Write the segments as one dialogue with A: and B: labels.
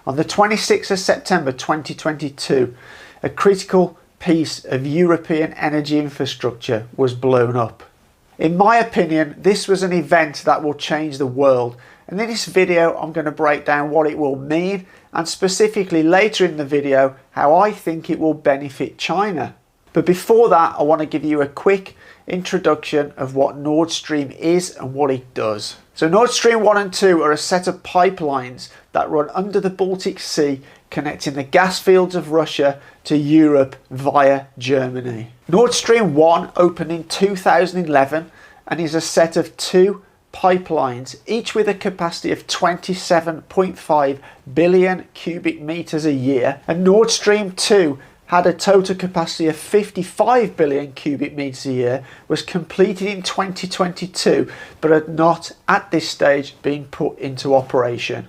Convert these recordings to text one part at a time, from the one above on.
A: On the 26th of September 2022, a critical piece of European energy infrastructure was blown up. In my opinion, this was an event that will change the world, and in this video I'm going to break down what it will mean, and specifically later in the video how I think it will benefit China. But before that, I want to give you a quick introduction of what Nord Stream is and what it does. So Nord Stream 1 and 2 are a set of pipelines that run under the Baltic Sea, connecting the gas fields of Russia to Europe via Germany. Nord Stream 1 opened in 2011 and is a set of two pipelines, each with a capacity of 27.5 billion cubic meters a year, and Nord Stream 2 had a total capacity of 55 billion cubic meters a year, was completed in 2022 but had not at this stage been put into operation.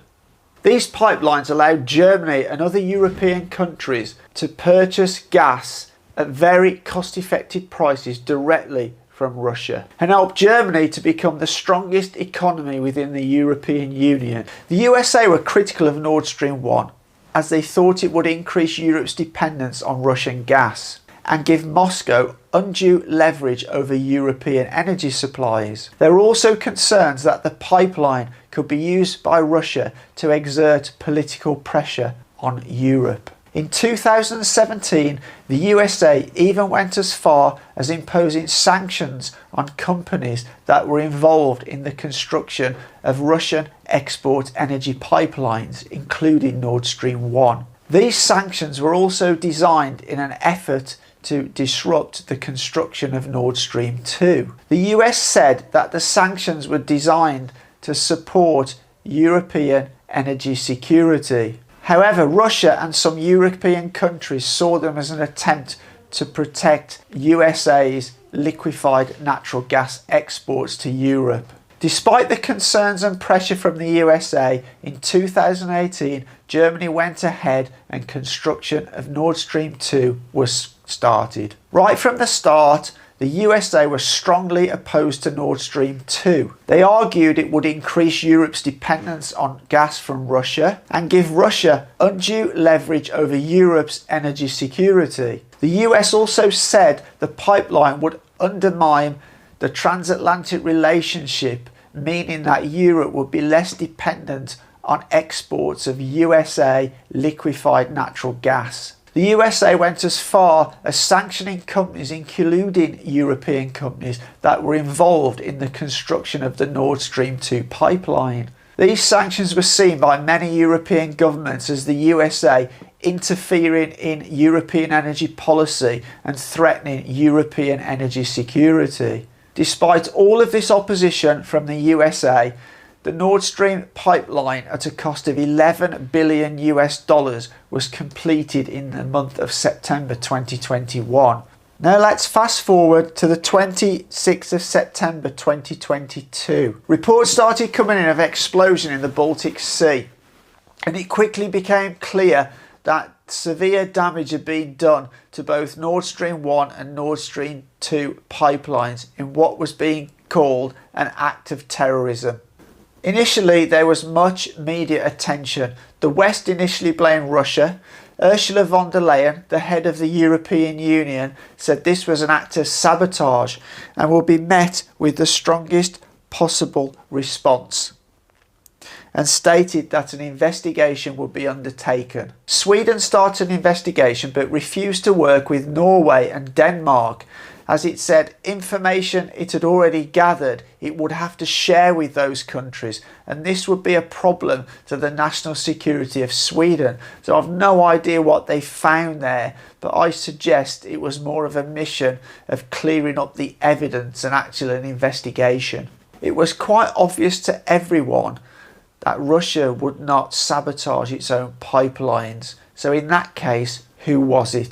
A: These pipelines allowed Germany and other European countries to purchase gas at very cost-effective prices directly from Russia, and helped Germany to become the strongest economy within the European Union. The USA were critical of Nord Stream 1 as they thought it would increase Europe's dependence on Russian gas and give Moscow undue leverage over European energy supplies. There were also concerns that the pipeline could be used by Russia to exert political pressure on Europe. In 2017, the USA even went as far as imposing sanctions on companies that were involved in the construction of Russian export energy pipelines, including Nord Stream 1. These sanctions were also designed in an effort to disrupt the construction of Nord Stream 2. The US said that the sanctions were designed to support European energy security. However, Russia and some European countries saw them as an attempt to protect USA's liquefied natural gas exports to Europe. Despite the concerns and pressure from the USA, in 2018 Germany went ahead and construction of Nord Stream 2 was started. Right from the start, the USA was strongly opposed to Nord Stream 2. They argued it would increase Europe's dependence on gas from Russia and give Russia undue leverage over Europe's energy security. The US also said the pipeline would undermine the transatlantic relationship, meaning that Europe would be less dependent on exports of USA liquefied natural gas. The USA went as far as sanctioning companies, including European companies, that were involved in the construction of the Nord Stream 2 pipeline. These sanctions were seen by many European governments as the USA interfering in European energy policy and threatening European energy security. Despite all of this opposition from the USA, the Nord Stream pipeline, at a cost of $11 billion was completed in the month of September 2021. Now let's fast forward to the 26th of September 2022. Reports started coming in of explosion in the Baltic Sea, and it quickly became clear that severe damage had been done to both Nord Stream 1 and Nord Stream 2 pipelines in what was being called an act of terrorism. Initially, there was much media attention. The West initially blamed Russia. Ursula von der Leyen, the head of the European Union, said this was an act of sabotage and will be met with the strongest possible response, and stated that an investigation would be undertaken. Sweden started an investigation but refused to work with Norway and Denmark, as it said information it had already gathered it would have to share with those countries, and this would be a problem to the national security of Sweden. So I've no idea what they found there, but I suggest it was more of a mission of clearing up the evidence and actually an investigation. It was quite obvious to everyone that Russia would not sabotage its own pipelines. So in that case, who was it?